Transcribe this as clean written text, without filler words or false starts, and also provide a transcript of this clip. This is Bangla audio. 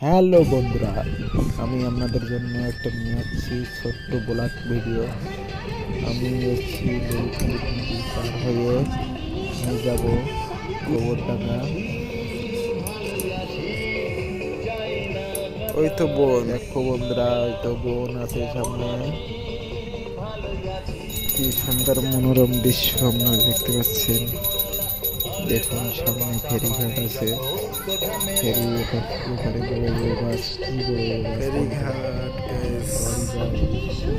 হ্যালো বন্ধুরা, আমি আপনাদের জন্য একটা নিয়ে আসছি ছোট্ট ব্লগ ভিডিও। আমি এসেছি ললিতপুর নদী পার হয়ে নিয়ে যাব গোবরডাঙ্গা। ওই তো বোন। দেখো বন্ধুরা, ওই তো বোন আছে সামনে। কি সুন্দর মনোরম দৃশ্য আপনারা দেখতে পাচ্ছেন। দেখুন সামনে ফেরিঘাট আছে, ফেরি এপারে বড় বড় বাস, কি বড় বড় বাস, ফেরিঘাট গাইস। লরি যায়।